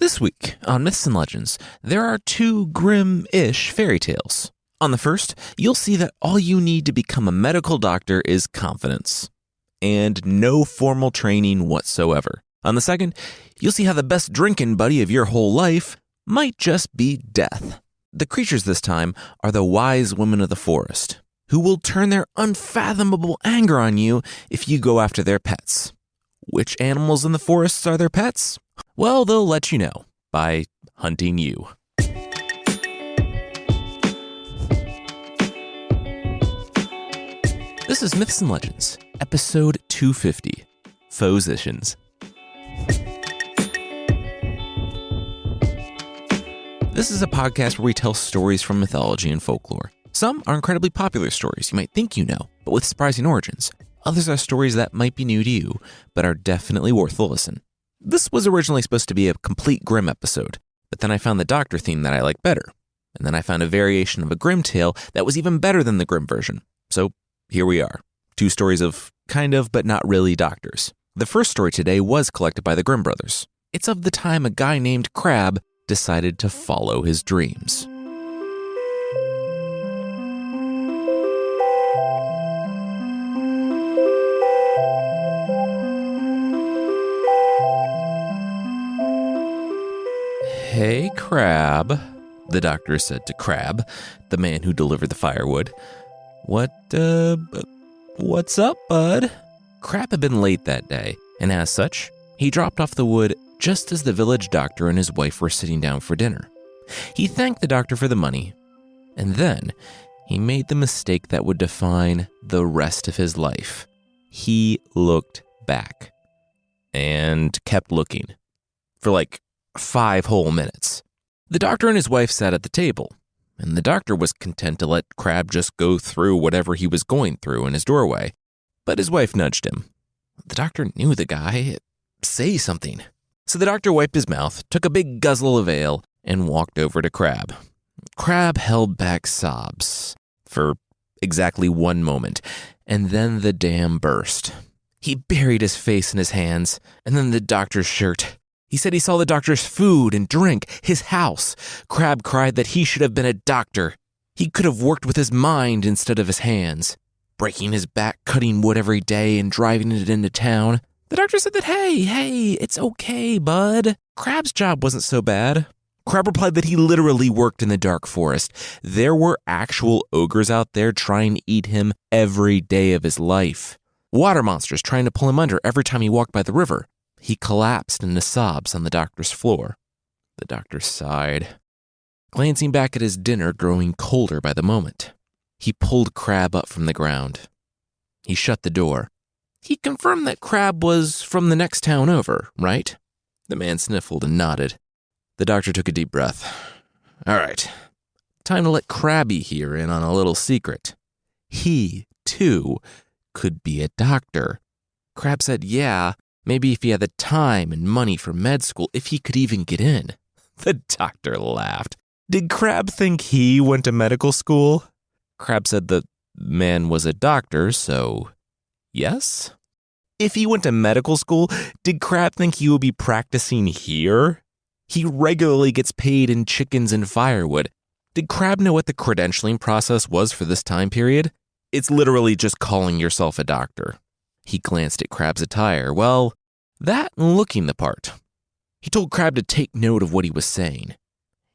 This week on Myths and Legends, there are two Grimm-ish fairy tales. On the first, you'll see that all you need to become a medical doctor is confidence, and no formal training whatsoever. On the second, you'll see how the best drinking buddy of your whole life might just be death. The creatures this time are the wise women of the forest, who will turn their unfathomable anger on you if you go after their pets. Which animals in the forests are their pets? Well, they'll let you know by hunting you. This is Myths and Legends, episode 250, Fauxsicians. This is a podcast where we tell stories from mythology and folklore. Some are incredibly popular stories you might think you know, but with surprising origins. Others are stories that might be new to you, but are definitely worth a listen. This was originally supposed to be a complete Grimm episode, but then I found the doctor theme that I like better. And then I found a variation of a Grimm tale that was even better than the Grimm version. So here we are. Two stories of kind of, but not really doctors. The first story today was collected by the Grimm brothers. It's of the time a guy named Crab decided to follow his dreams. "Hey, Crab," the doctor said to Crab, the man who delivered the firewood. What's up, bud?" Crab had been late that day, and as such, he dropped off the wood just as the village doctor and his wife were sitting down for dinner. He thanked the doctor for the money, and then he made the mistake that would define the rest of his life. He looked back and kept looking for 5 whole minutes. The doctor and his wife sat at the table, and the doctor was content to let Crab just go through whatever he was going through in his doorway, but his wife nudged him. The doctor knew the guy. Say something. So the doctor wiped his mouth, took a big guzzle of ale, and walked over to Crab. Crab held back sobs for exactly 1 moment, and then the dam burst. He buried his face in his hands, and then the doctor's shirt. He said he saw the doctor's food and drink, his house. Crab cried that he should have been a doctor. He could have worked with his mind instead of his hands, breaking his back, cutting wood every day, and driving it into town. The doctor said that, hey, it's okay, bud. Crab's job wasn't so bad. Crab replied that he literally worked in the dark forest. There were actual ogres out there trying to eat him every day of his life. Water monsters trying to pull him under every time he walked by the river. He collapsed into sobs on the doctor's floor. The doctor sighed, glancing back at his dinner growing colder by the moment. He pulled Crab up from the ground. He shut the door. He confirmed that Crab was from the next town over, right? The man sniffled and nodded. The doctor took a deep breath. All right, time to let Crabby here in on a little secret. He, too, could be a doctor. Crab said, yeah, maybe if he had the time and money for med school, if he could even get in. The doctor laughed. Did Crab think he went to medical school? Crab said the man was a doctor, so yes. If he went to medical school, did Crab think he would be practicing here? He regularly gets paid in chickens and firewood. Did Crab know what the credentialing process was for this time period? It's literally just calling yourself a doctor. He glanced at Crab's attire. Well, that and looking the part. He told Crab to take note of what he was saying.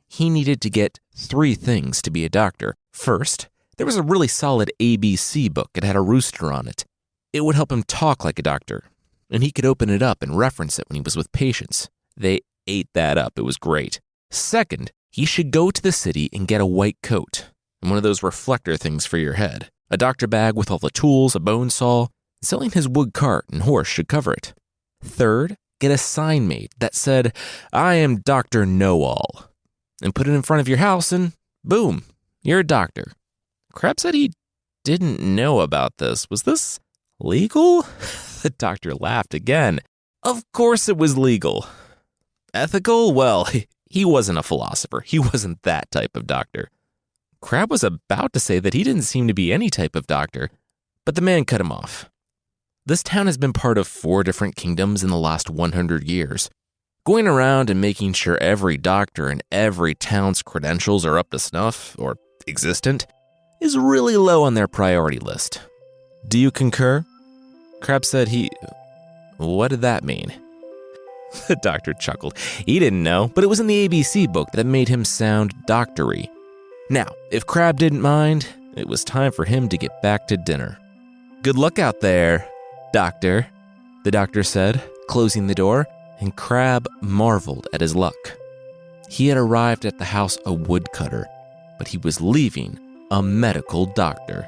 He needed to get 3 things to be a doctor. First, there was a really solid ABC book. It had a rooster on it. It would help him talk like a doctor, and he could open it up and reference it when he was with patients. They ate that up. It was great. Second, he should go to the city and get a white coat and one of those reflector things for your head, a doctor bag with all the tools, a bone saw. Selling his wood cart and horse should cover it. Third, get a sign made that said, "I am Dr. Know-All," and put it in front of your house, and boom, you're a doctor. Crab said he didn't know about this. Was this legal? The doctor laughed again. Of course it was legal. Ethical? Well, he wasn't a philosopher. He wasn't that type of doctor. Crab was about to say that he didn't seem to be any type of doctor, but the man cut him off. This town has been part of 4 different kingdoms in the last 100 years. Going around and making sure every doctor in every town's credentials are up to snuff, or existent, is really low on their priority list. Do you concur? Crab said What did that mean? The doctor chuckled. He didn't know, but it was in the ABC book that made him sound doctory. Now, if Crab didn't mind, it was time for him to get back to dinner. Good luck out there, doctor, the doctor said, closing the door, and Crab marveled at his luck. He had arrived at the house a woodcutter, but he was leaving a medical doctor.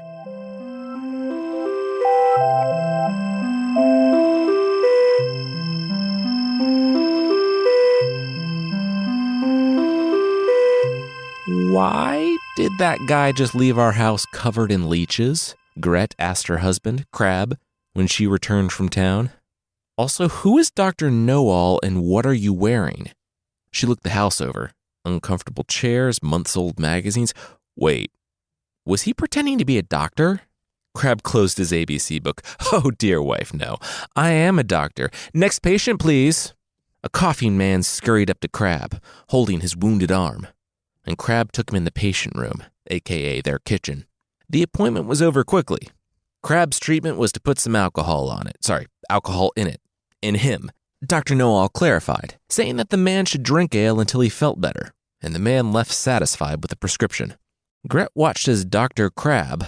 Why did that guy just leave our house covered in leeches? Gret asked her husband, Crab, when she returned from town. Also, who is Dr. Know-All and what are you wearing? She looked the house over. Uncomfortable chairs, months-old magazines. Wait, was he pretending to be a doctor? Crab closed his ABC book. Oh, dear wife, no. I am a doctor. Next patient, please. A coughing man scurried up to Crab, holding his wounded arm, and Crab took him in the patient room, aka their kitchen. The appointment was over quickly. Crab's treatment was to put some alcohol in it. In him. Dr. Know-All clarified, saying that the man should drink ale until he felt better, and the man left satisfied with the prescription. Gret watched as Dr. Crab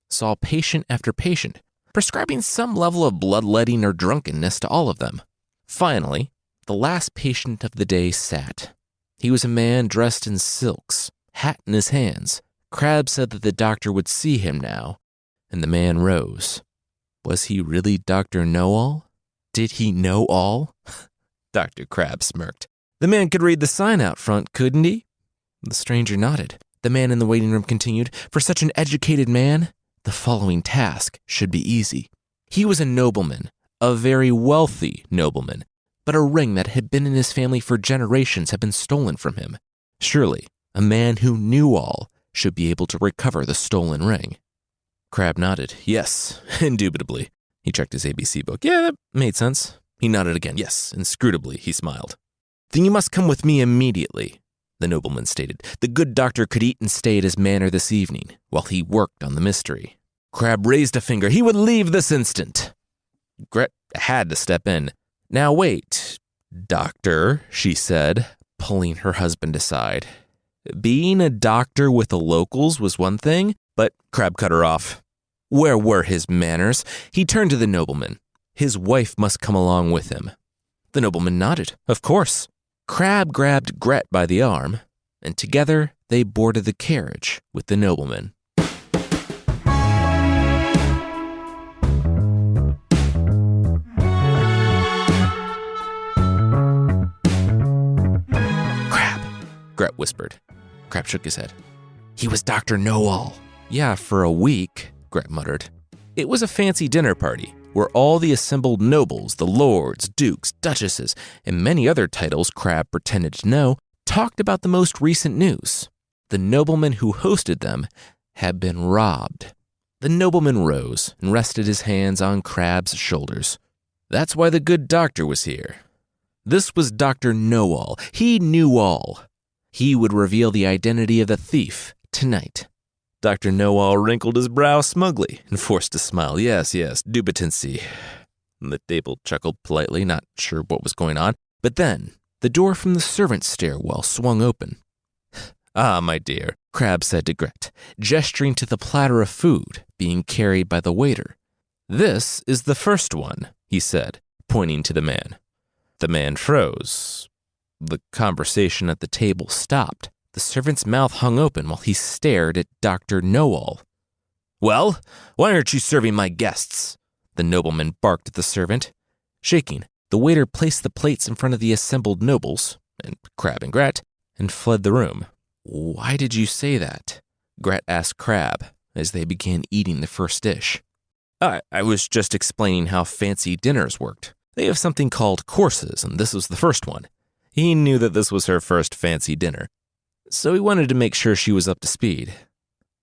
saw patient after patient, prescribing some level of bloodletting or drunkenness to all of them. Finally, the last patient of the day sat. He was a man dressed in silks, hat in his hands. Crab said that the doctor would see him now, and the man rose. Was he really Dr. Know-All? Did he know all? Dr. Crab smirked. The man could read the sign out front, couldn't he? The stranger nodded. The man in the waiting room continued, For such an educated man, the following task should be easy. He was a nobleman, a very wealthy nobleman, but a ring that had been in his family for generations had been stolen from him. Surely, a man who knew all should be able to recover the stolen ring. Crab nodded. Yes, indubitably. He checked his ABC book. Yeah, that made sense. He nodded again. Yes, inscrutably, he smiled. Then you must come with me immediately, the nobleman stated. The good doctor could eat and stay at his manor this evening, while he worked on the mystery. Crab raised a finger. He would leave this instant. Gret had to step in. Now wait, doctor, she said, pulling her husband aside. Being a doctor with the locals was one thing, but Crab cut her off. Where were his manners? He turned to the nobleman. His wife must come along with him. The nobleman nodded. Of course. Crab grabbed Gret by the arm, and together they boarded the carriage with the nobleman. Crab, Gret whispered. Crab shook his head. He was Dr. Know-All. Yeah, for a week, Gret muttered. It was a fancy dinner party where all the assembled nobles, the lords, dukes, duchesses, and many other titles Crab pretended to know, talked about the most recent news. The nobleman who hosted them had been robbed. The nobleman rose and rested his hands on Crab's shoulders. That's why the good doctor was here. This was Dr. Know-All. He knew all. He would reveal the identity of the thief tonight. Dr. Know-All wrinkled his brow smugly and forced a smile. Yes, dubitancy. The table chuckled politely, not sure what was going on. But then, the door from the servants' stairwell swung open. Ah, my dear, Crab said to Gret, gesturing to the platter of food being carried by the waiter. This is the first one, he said, pointing to the man. The man froze. The conversation at the table stopped. The servant's mouth hung open while he stared at Dr. Know-All. Well, why aren't you serving my guests? The nobleman barked at the servant. Shaking, the waiter placed the plates in front of the assembled nobles, and Crab and Gret, and fled the room. Why did you say that? Gret asked Crab as they began eating the first dish. I was just explaining how fancy dinners worked. They have something called courses, and this was the first one. He knew that this was her first fancy dinner, so he wanted to make sure she was up to speed.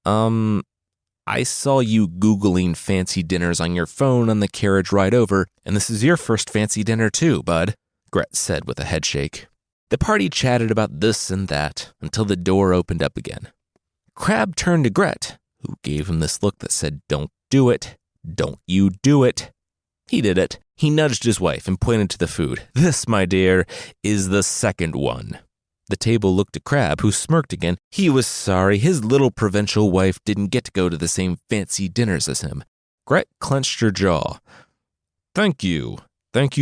I saw you Googling fancy dinners on your phone on the carriage ride over, and this is your first fancy dinner too, bud, Gret said with a headshake. The party chatted about this and that until the door opened up again. Crab turned to Gret, who gave him this look that said, "Don't do it. Don't you do it." He did it. He nudged his wife and pointed to the food. "This, my dear, is the second one." The table looked at Crab, who smirked again. He was sorry his little provincial wife didn't get to go to the same fancy dinners as him. Gret clenched her jaw. Thank you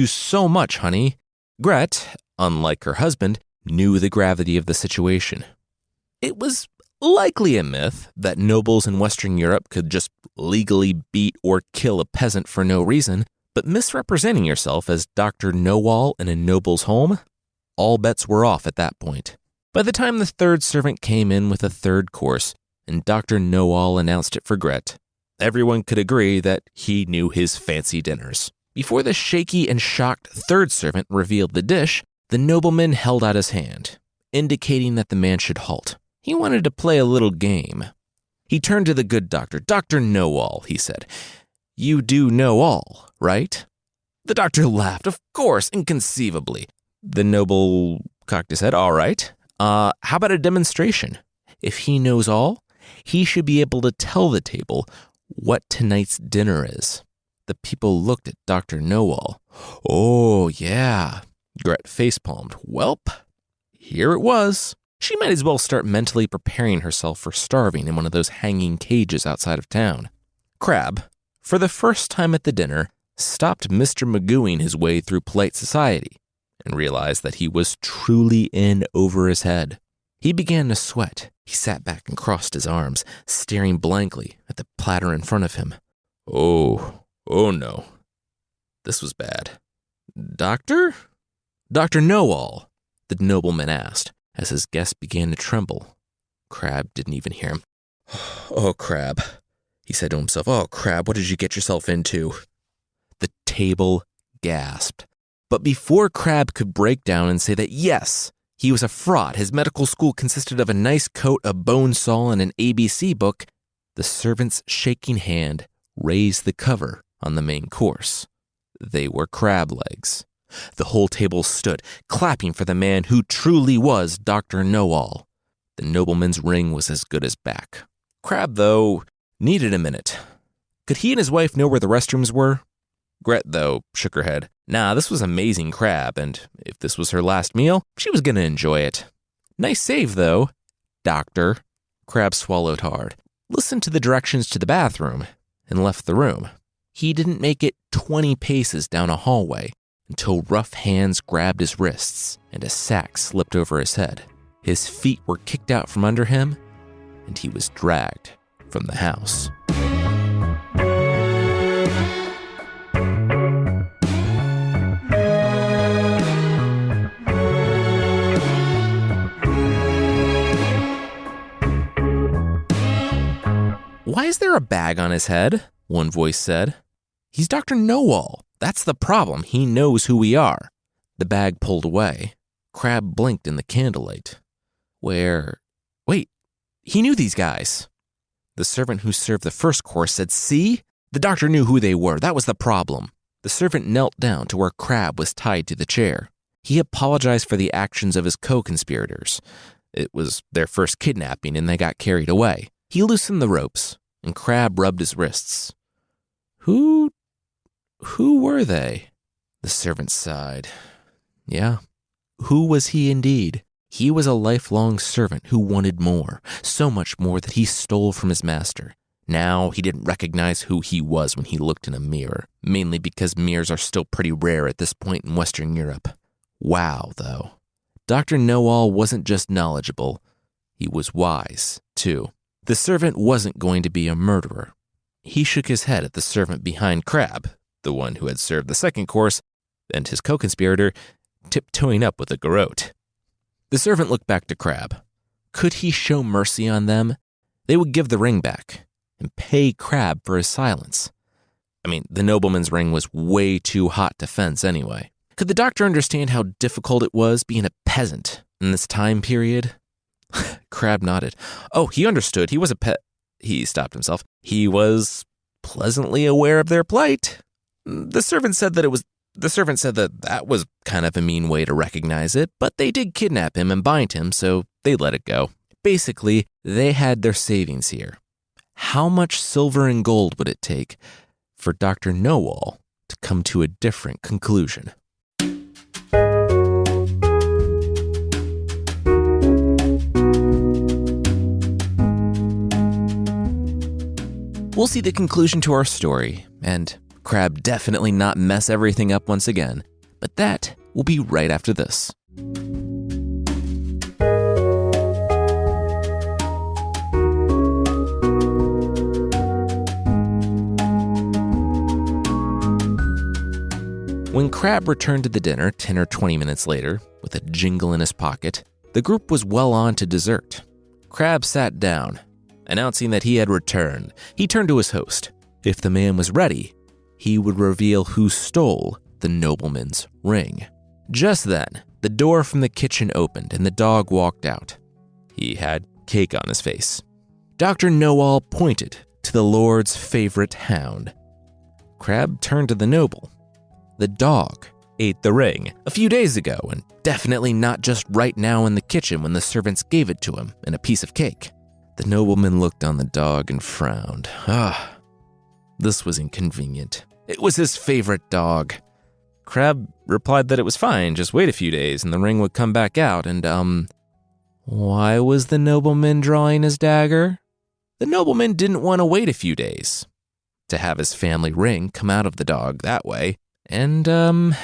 so much, honey." Gret, unlike her husband, knew the gravity of the situation. It was likely a myth that nobles in Western Europe could just legally beat or kill a peasant for no reason, but misrepresenting yourself as Dr. Know-all in a noble's home? All bets were off at that point. By the time the third servant came in with a third course, and Dr. Know-all announced it for Gret, everyone could agree that he knew his fancy dinners. Before the shaky and shocked third servant revealed the dish, the nobleman held out his hand, indicating that the man should halt. He wanted to play a little game. He turned to the good doctor. "Dr. Know-all," he said. "You do know all, right?" The doctor laughed. "Of course, inconceivably." The noble cocked his head. "All right. How about a demonstration? If he knows all, he should be able to tell the table what tonight's dinner is." The people looked at Dr. Know-all. "Oh, yeah." Gret facepalmed. "Welp, here it was." She might as well start mentally preparing herself for starving in one of those hanging cages outside of town. Crab, for the first time at the dinner, stopped Mr. Magooing his way through polite society and realized that he was truly in over his head. He began to sweat. He sat back and crossed his arms, staring blankly at the platter in front of him. Oh no. This was bad. "Doctor? Dr. Know-all?" the nobleman asked, as his guest began to tremble. Crab didn't even hear him. "Oh, Crab," he said to himself. "Oh, Crab, what did you get yourself into?" The table gasped. But before Crab could break down and say that yes, he was a fraud, his medical school consisted of a nice coat, a bone saw, and an ABC book, the servant's shaking hand raised the cover on the main course. They were crab legs. The whole table stood, clapping for the man who truly was Dr. Know-all. The nobleman's ring was as good as back. Crab, though, needed a minute. Could he and his wife know where the restrooms were? Gret, though, shook her head. Nah, this was amazing Crab, and if this was her last meal, she was going to enjoy it. Nice save, though, Doctor. Crab swallowed hard, listened to the directions to the bathroom, and left the room. He didn't make it 20 paces down a hallway until rough hands grabbed his wrists and a sack slipped over his head. His feet were kicked out from under him, and he was dragged from the house. "Why is there a bag on his head?" one voice said. "He's Dr. Know-all. That's the problem. He knows who we are." The bag pulled away. Crab blinked in the candlelight. Wait, he knew these guys. The servant who served the first course said, "See? The doctor knew who they were. That was the problem." The servant knelt down to where Crab was tied to the chair. He apologized for the actions of his co-conspirators. It was their first kidnapping and they got carried away. He loosened the ropes, and Crab rubbed his wrists. Who were they? The servant sighed. Yeah, who was he indeed? He was a lifelong servant who wanted more, so much more that he stole from his master. Now he didn't recognize who he was when he looked in a mirror, mainly because mirrors are still pretty rare at this point in Western Europe. Wow, though. Dr. Know-all wasn't just knowledgeable, he was wise, too. The servant wasn't going to be a murderer. He shook his head at the servant behind Crab, the one who had served the second course, and his co-conspirator, tiptoeing up with a garrote. The servant looked back to Crab. Could he show mercy on them? They would give the ring back and pay Crab for his silence. I mean, the nobleman's ring was way too hot to fence anyway. Could the doctor understand how difficult it was being a peasant in this time period? Crab nodded. Oh, he understood. He was a pet. He stopped himself. He was pleasantly aware of their plight. The servant said that it was The servant said that was kind of a mean way to recognize it, but they did kidnap him and bind him, so they let it go. Basically, they had their savings here. How much silver and gold would it take for Dr. Know-All to come to a different conclusion? We'll see the conclusion to our story, and Crab definitely not mess everything up once again, but that will be right after this. When Crab returned to the dinner 10 or 20 minutes later, with a jingle in his pocket, the group was well on to dessert. Crab sat down. Announcing that he had returned, he turned to his host. If the man was ready, he would reveal who stole the nobleman's ring. Just then, the door from the kitchen opened and the dog walked out. He had cake on his face. Dr. Know-All pointed to the Lord's favorite hound. Crab turned to the noble. The dog ate the ring a few days ago, and definitely not just right now in the kitchen when the servants gave it to him in a piece of cake. The nobleman looked on the dog and frowned. This was inconvenient. It was his favorite dog. Crab replied that it was fine, just wait a few days and the ring would come back out, and why was the nobleman drawing his dagger? The nobleman didn't want to wait a few days to have his family ring come out of the dog that way. And, a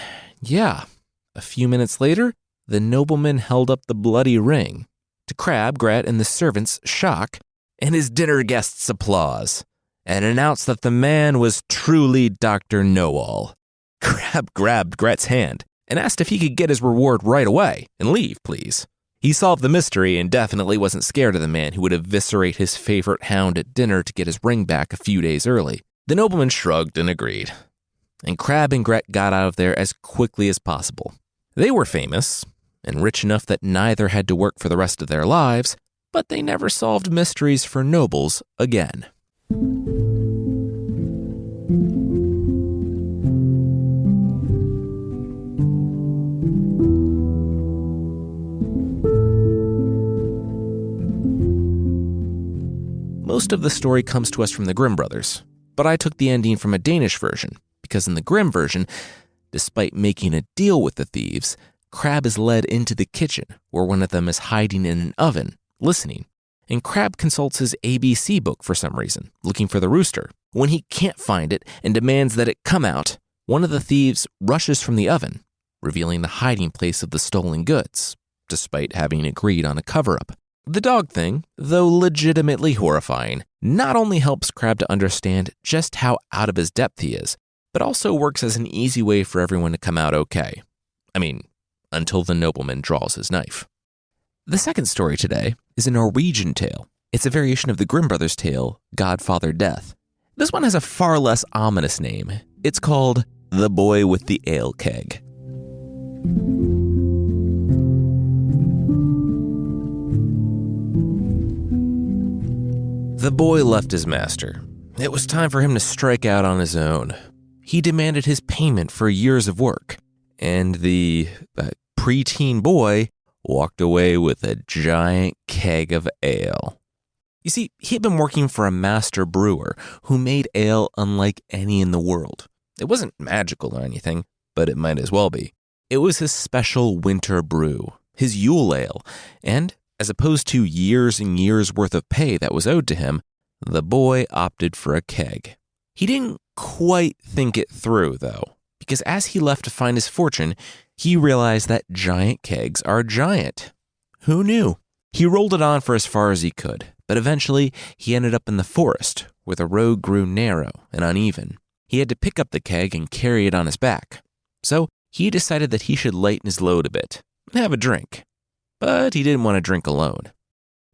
few minutes later, the nobleman held up the bloody ring to Crab, Gret, and the servants' shock, and his dinner guests' applause, and announced that the man was truly Dr. Know-All. Crab grabbed Gret's hand and asked if he could get his reward right away and leave, please. He solved the mystery and definitely wasn't scared of the man who would eviscerate his favorite hound at dinner to get his ring back a few days early. The nobleman shrugged and agreed, and Crab and Gret got out of there as quickly as possible. They were famous and rich enough that neither had to work for the rest of their lives, but they never solved mysteries for nobles again. Most of the story comes to us from the Grimm brothers, but I took the ending from a Danish version, because in the Grimm version, despite making a deal with the thieves, Crab is led into the kitchen, where one of them is hiding in an oven, listening, and Crab consults his ABC book for some reason, looking for the rooster. When he can't find it and demands that it come out, one of the thieves rushes from the oven, revealing the hiding place of the stolen goods, despite having agreed on a cover-up. The dog thing, though legitimately horrifying, not only helps Crab to understand just how out of his depth he is, but also works as an easy way for everyone to come out okay. Until the nobleman draws his knife. The second story today is a Norwegian tale. It's a variation of the Grimm brothers' tale, Godfather Death. This one has a far less ominous name. It's called The Boy with the Ale Keg. The boy left his master. It was time for him to strike out on his own. He demanded his payment for years of work, and the preteen boy walked away with a giant keg of ale. You see, he had been working for a master brewer who made ale unlike any in the world. It wasn't magical or anything, but it might as well be. It was his special winter brew, his Yule ale, and as opposed to years and years worth of pay that was owed to him, the boy opted for a keg. He didn't quite think it through, though, because as he left to find his fortune, he realized that giant kegs are giant. Who knew? He rolled it on for as far as he could, but eventually he ended up in the forest where the road grew narrow and uneven. He had to pick up the keg and carry it on his back. So he decided that he should lighten his load a bit and have a drink. But he didn't want to drink alone.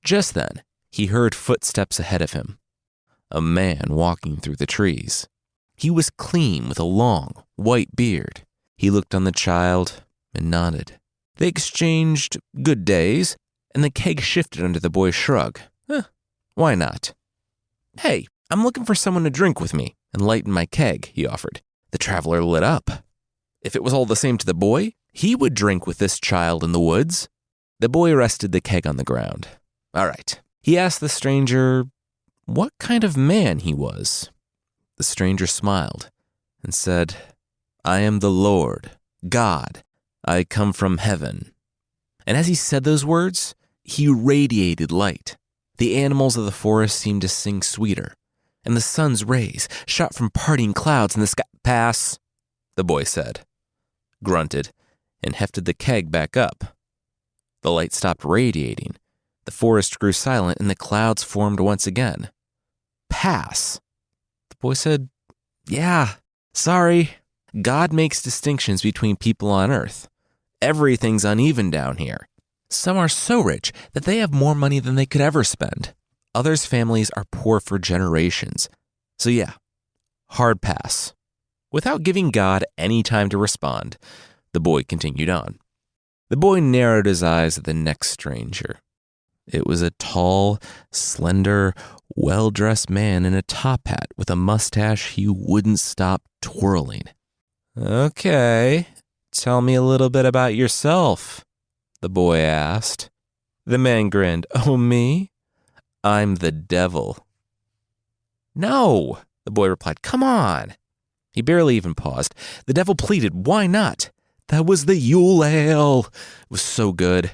Just then, he heard footsteps ahead of him. A man walking through the trees. He was clean with a long, white beard. He looked on the child and nodded. They exchanged good days, and the keg shifted under the boy's shrug. Why not? Hey, I'm looking for someone to drink with me and lighten my keg, he offered. The traveler lit up. If it was all the same to the boy, he would drink with this child in the woods. The boy rested the keg on the ground. All right. He asked the stranger what kind of man he was. The stranger smiled and said, I am the Lord, God. I come from heaven. And as he said those words, he radiated light. The animals of the forest seemed to sing sweeter, and the sun's rays shot from parting clouds in the sky. Pass, the boy said, grunted, and hefted the keg back up. The light stopped radiating. The forest grew silent, and the clouds formed once again. Pass. The boy said, yeah, sorry. God makes distinctions between people on earth. Everything's uneven down here. Some are so rich that they have more money than they could ever spend. Others' families are poor for generations. So yeah, hard pass. Without giving God any time to respond, the boy continued on. The boy narrowed his eyes at the next stranger. It was a tall, slender, well-dressed man in a top hat with a mustache he wouldn't stop twirling. Okay, tell me a little bit about yourself, the boy asked. The man grinned. Oh, me? I'm the devil. No, the boy replied. Come on. He barely even paused. The devil pleaded. Why not? That was the Yule ale. It was so good.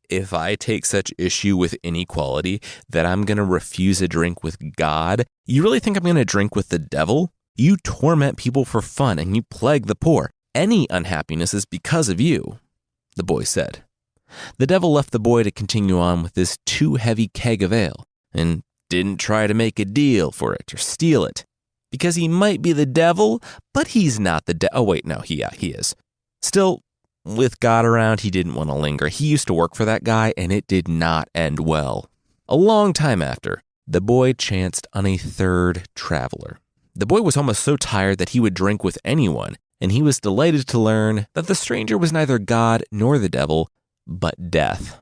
If I take such issue with inequality that I'm going to refuse a drink with God, you really think I'm going to drink with the devil? You torment people for fun and you plague the poor. Any unhappiness is because of you, the boy said. The devil left the boy to continue on with this too heavy keg of ale and didn't try to make a deal for it or steal it. Because he might be the devil, but he's not the devil. Oh, wait, no, he is. Still, with God around, he didn't want to linger. He used to work for that guy, and it did not end well. A long time after, the boy chanced on a third traveler. The boy was almost so tired that he would drink with anyone, and he was delighted to learn that the stranger was neither God nor the devil, but death.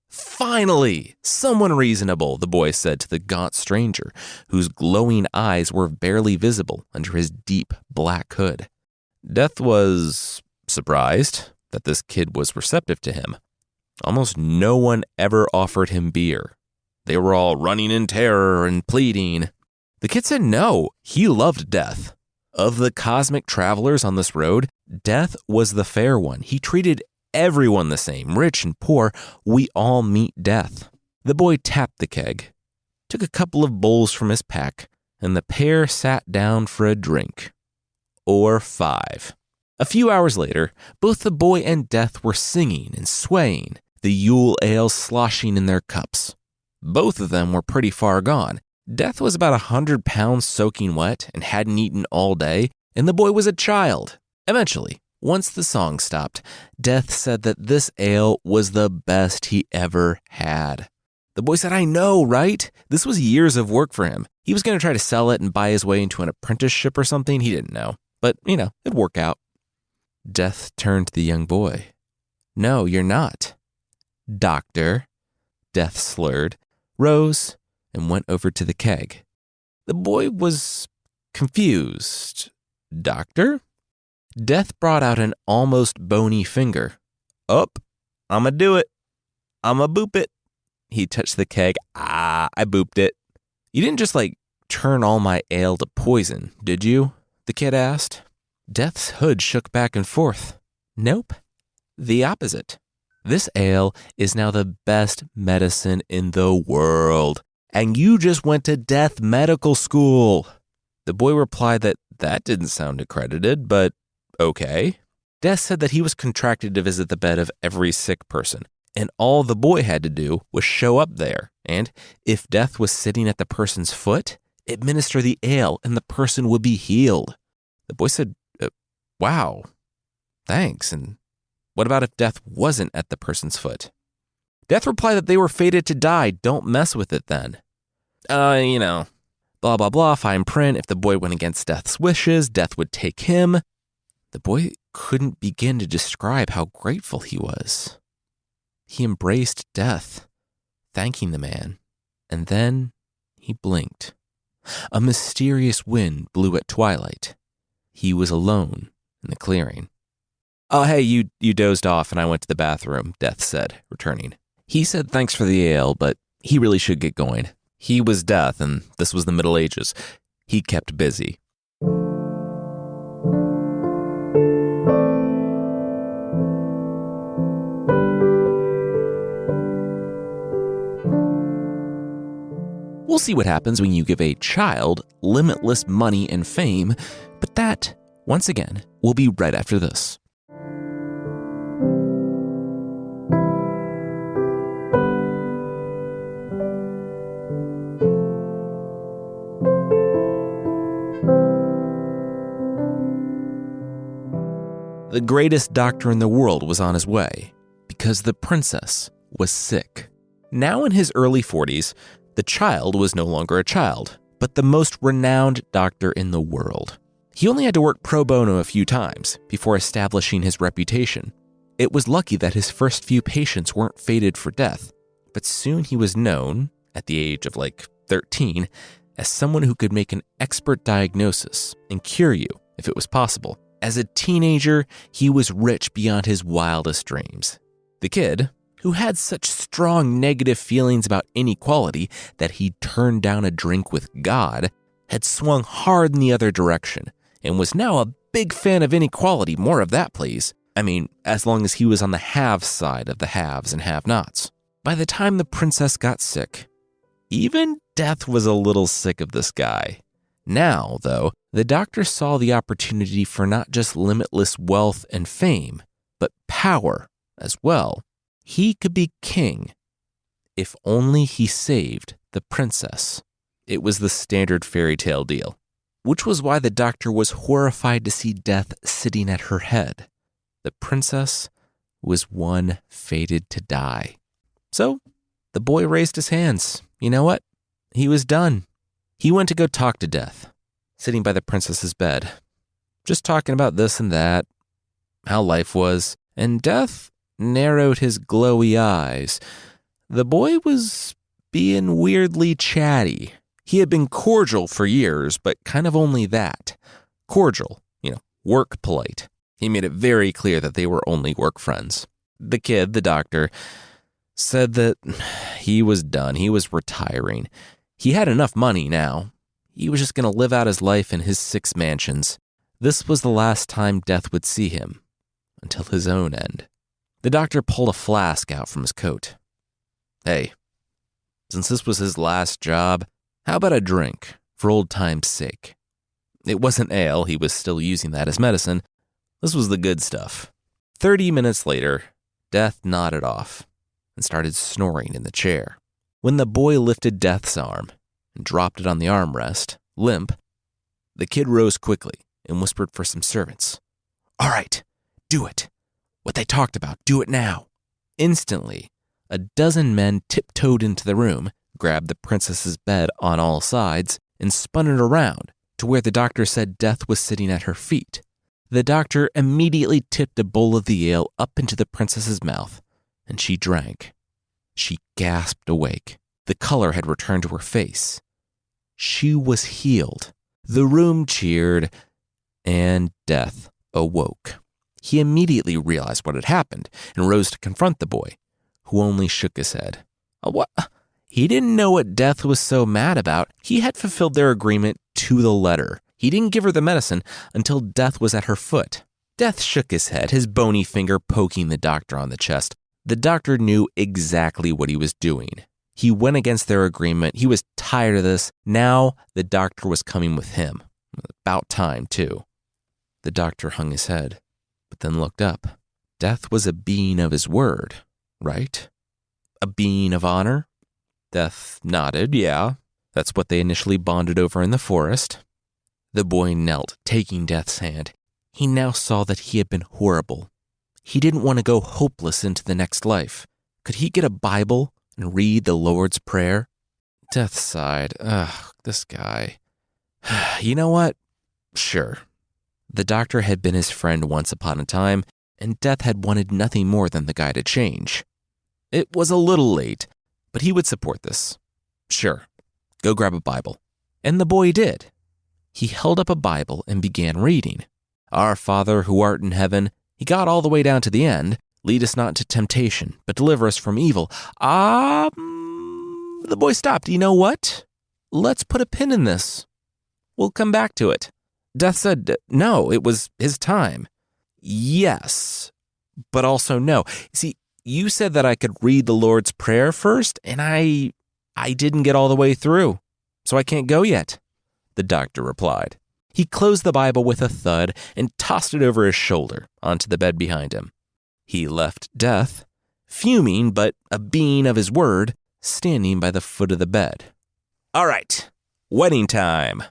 Finally, someone reasonable, the boy said to the gaunt stranger, whose glowing eyes were barely visible under his deep black hood. Death was surprised that this kid was receptive to him. Almost no one ever offered him beer. They were all running in terror and pleading. The kid said no, he loved death. Of the cosmic travelers on this road, death was the fair one. He treated everyone the same, rich and poor. We all meet death. The boy tapped the keg, took a couple of bowls from his pack, and the pair sat down for a drink. Or 5. A few hours later, both the boy and death were singing and swaying, the Yule ale sloshing in their cups. Both of them were pretty far gone. Death was about 100 pounds soaking wet and hadn't eaten all day, and the boy was a child. Eventually, once the song stopped, Death said that this ale was the best he ever had. The boy said, I know, right? This was years of work for him. He was going to try to sell it and buy his way into an apprenticeship or something. He didn't know. But, it'd work out. Death turned to the young boy. No, you're not. Doctor, Death slurred, rose, and went over to the keg. The boy was confused. Doctor? Death brought out an almost bony finger. Up, I'ma do it. I'ma boop it. He touched the keg. I booped it. You didn't just, turn all my ale to poison, did you? The kid asked. Death's hood shook back and forth. Nope, the opposite. This ale is now the best medicine in the world, and you just went to Death Medical School. The boy replied that didn't sound accredited, but okay. Death said that he was contracted to visit the bed of every sick person, and all the boy had to do was show up there, and if Death was sitting at the person's foot, administer the ale and the person would be healed. The boy said, wow, thanks. And what about if Death wasn't at the person's foot? Death replied that they were fated to die. Don't mess with it then. Blah, blah, blah, fine print. If the boy went against Death's wishes, Death would take him. The boy couldn't begin to describe how grateful he was. He embraced Death, thanking the man, and then he blinked. A mysterious wind blew at twilight. He was alone in the clearing. "Oh, hey, you dozed off and I went to the bathroom," Death said, returning. He said thanks for the ale, but he really should get going. He was Death, and this was the Middle Ages. He kept busy. We'll see what happens when you give a child limitless money and fame, but that, once again, will be right after this. The greatest doctor in the world was on his way because the princess was sick. Now in his early 40s, the child was no longer a child, but the most renowned doctor in the world. He only had to work pro bono a few times before establishing his reputation. It was lucky that his first few patients weren't fated for death, but soon he was known, at the age of 13, as someone who could make an expert diagnosis and cure you if it was possible. As a teenager, he was rich beyond his wildest dreams. The kid, who had such strong negative feelings about inequality that he turned down a drink with God, had swung hard in the other direction and was now a big fan of inequality. More of that, please. I mean, as long as he was on the have side of the haves and have-nots. By the time the princess got sick, even Death was a little sick of this guy. Now, though, the doctor saw the opportunity for not just limitless wealth and fame, but power as well. He could be king if only he saved the princess. It was the standard fairy tale deal, which was why the doctor was horrified to see Death sitting at her head. The princess was one fated to die. So the boy raised his hands. You know what? He was done. He went to go talk to Death, sitting by the princess's bed, just talking about this and that, how life was, and Death narrowed his glowy eyes. The boy was being weirdly chatty. He had been cordial for years, but kind of only that. Cordial, work polite. He made it very clear that they were only work friends. The kid, the doctor, said that he was done. He was retiring. He had enough money now. He was just going to live out his life in his 6 mansions. This was the last time Death would see him, until his own end. The doctor pulled a flask out from his coat. "Hey, since this was his last job, how about a drink, for old time's sake?" It wasn't ale, he was still using that as medicine. This was the good stuff. 30 minutes later, Death nodded off and started snoring in the chair. When the boy lifted Death's arm and dropped it on the armrest, limp, the kid rose quickly and whispered for some servants. "All right, do it. What they talked about, do it now." Instantly, a dozen men tiptoed into the room, grabbed the princess's bed on all sides, and spun it around to where the doctor said Death was sitting at her feet. The doctor immediately tipped a bowl of the ale up into the princess's mouth, and she drank. She gasped awake. The color had returned to her face. She was healed. The room cheered, and Death awoke. He immediately realized what had happened and rose to confront the boy, who only shook his head. What? He didn't know what Death was so mad about. He had fulfilled their agreement to the letter. He didn't give her the medicine until Death was at her foot. Death shook his head, his bony finger poking the doctor on the chest. The doctor knew exactly what he was doing. He went against their agreement. He was tired of this. Now the doctor was coming with him. About time, too. The doctor hung his head, but then looked up. Death was a being of his word, right? A being of honor? Death nodded, yeah. That's what they initially bonded over in the forest. The boy knelt, taking Death's hand. He now saw that he had been horrible. He didn't want to go hopeless into the next life. Could he get a Bible and read the Lord's Prayer? Death sighed. Ugh, this guy. You know what? Sure. The doctor had been his friend once upon a time, and Death had wanted nothing more than the guy to change. It was a little late, but he would support this. Sure. Go grab a Bible. And the boy did. He held up a Bible and began reading. Our Father who art in heaven, He got all the way down to the end. Lead us not into temptation, but deliver us from evil. The boy stopped. You know what? Let's put a pin in this. We'll come back to it. Death said, no, it was his time. Yes, but also no. See, you said that I could read the Lord's Prayer first, and I didn't get all the way through, so I can't go yet, the doctor replied. He closed the Bible with a thud and tossed it over his shoulder onto the bed behind him. He left Death, fuming but a being of his word, standing by the foot of the bed. All right, wedding time.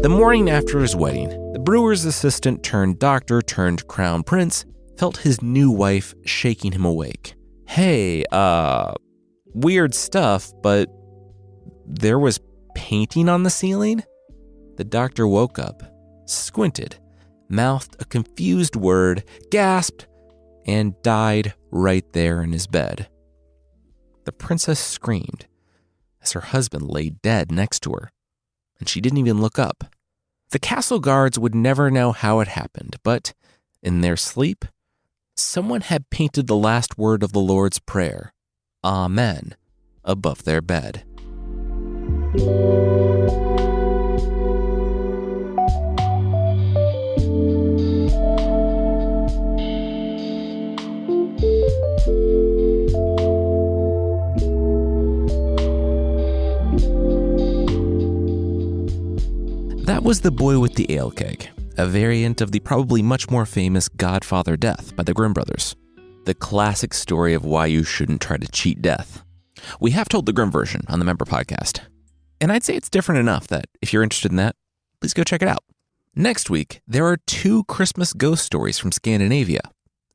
The morning after his wedding, the brewer's assistant turned doctor turned crown prince felt his new wife shaking him awake. Hey, weird stuff, but there was painting on the ceiling? The doctor woke up, squinted, mouthed a confused word, gasped, and died right there in his bed. The princess screamed as her husband lay dead next to her, and she didn't even look up. The castle guards would never know how it happened, but in their sleep, someone had painted the last word of the Lord's Prayer, Amen, above their bed. That was The Boy with the Ale Keg, a variant of the probably much more famous Godfather Death by the Grimm brothers, the classic story of why you shouldn't try to cheat death. We have told the Grimm version on the member podcast, and I'd say it's different enough that if you're interested in that, please go check it out. Next week, there are 2 Christmas ghost stories from Scandinavia.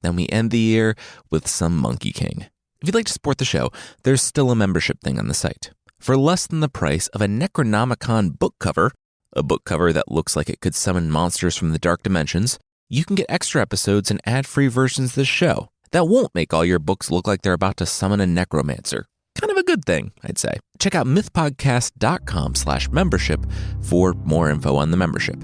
Then we end the year with some Monkey King. If you'd like to support the show, there's still a membership thing on the site. For less than the price of a Necronomicon book cover, a book cover that looks like it could summon monsters from the dark dimensions, you can get extra episodes and ad-free versions of this show that won't make all your books look like they're about to summon a necromancer. Kind of a good thing, I'd say. Check out mythpodcast.com/membership for more info on the membership.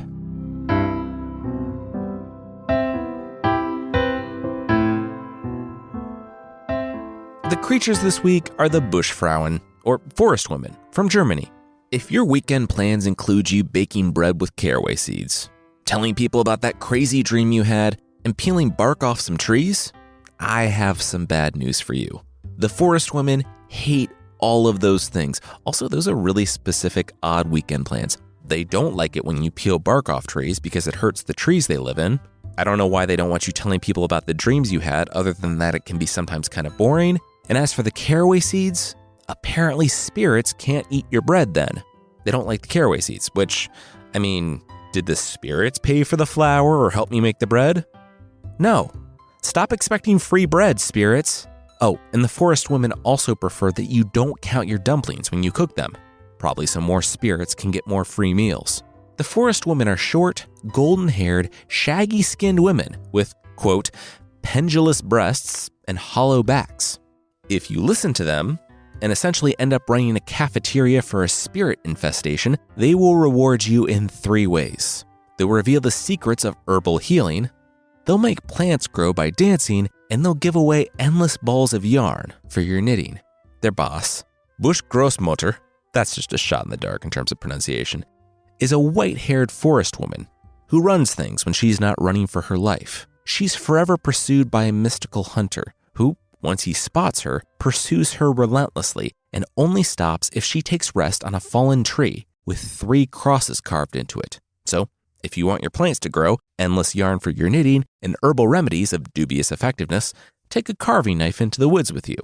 The creatures this week are the buschfrauen, or forest women, from Germany. If your weekend plans include you baking bread with caraway seeds, telling people about that crazy dream you had, and peeling bark off some trees, I have some bad news for you. The forest women hate all of those things. Also, those are really specific, odd weekend plans. They don't like it when you peel bark off trees because it hurts the trees they live in. I don't know why they don't want you telling people about the dreams you had, other than that it can be sometimes kind of boring. And as for the caraway seeds, apparently spirits can't eat your bread then. They don't like the caraway seeds, which, I mean, did the spirits pay for the flour or help me make the bread? No. Stop expecting free bread, spirits. Oh, and the forest women also prefer that you don't count your dumplings when you cook them. Probably so more spirits can get more free meals. The forest women are short, golden-haired, shaggy-skinned women with, quote, pendulous breasts and hollow backs. If you listen to them, and essentially end up running a cafeteria for a spirit infestation, they will reward you in 3 ways. They'll reveal the secrets of herbal healing, they'll make plants grow by dancing, and they'll give away endless balls of yarn for your knitting. Their boss, Busch Großmutter, that's just a shot in the dark in terms of pronunciation, is a white-haired forest woman who runs things when she's not running for her life. She's forever pursued by a mystical hunter who, once he spots her, pursues her relentlessly and only stops if she takes rest on a fallen tree with 3 crosses carved into it. So, if you want your plants to grow, endless yarn for your knitting, and herbal remedies of dubious effectiveness, take a carving knife into the woods with you.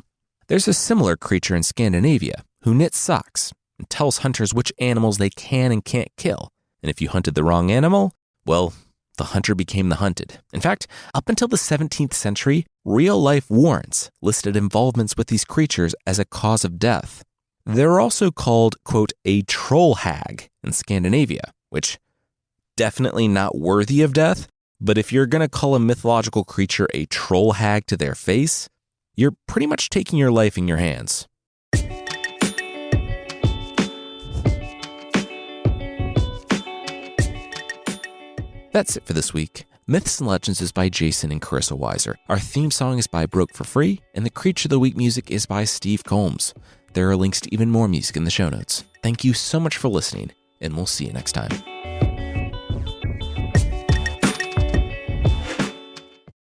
There's a similar creature in Scandinavia who knits socks and tells hunters which animals they can and can't kill. And if you hunted the wrong animal, well, the hunter became the hunted. In fact, up until the 17th century, real-life warrants listed involvements with these creatures as a cause of death. They're also called, quote, a troll hag in Scandinavia, which definitely not worthy of death, but if you're going to call a mythological creature a troll hag to their face, you're pretty much taking your life in your hands. That's it for this week. Myths and Legends is by Jason and Carissa Weiser. Our theme song is by Broke for Free, and the Creature of the Week music is by Steve Combs. There are links to even more music in the show notes. Thank you so much for listening, and we'll see you next time.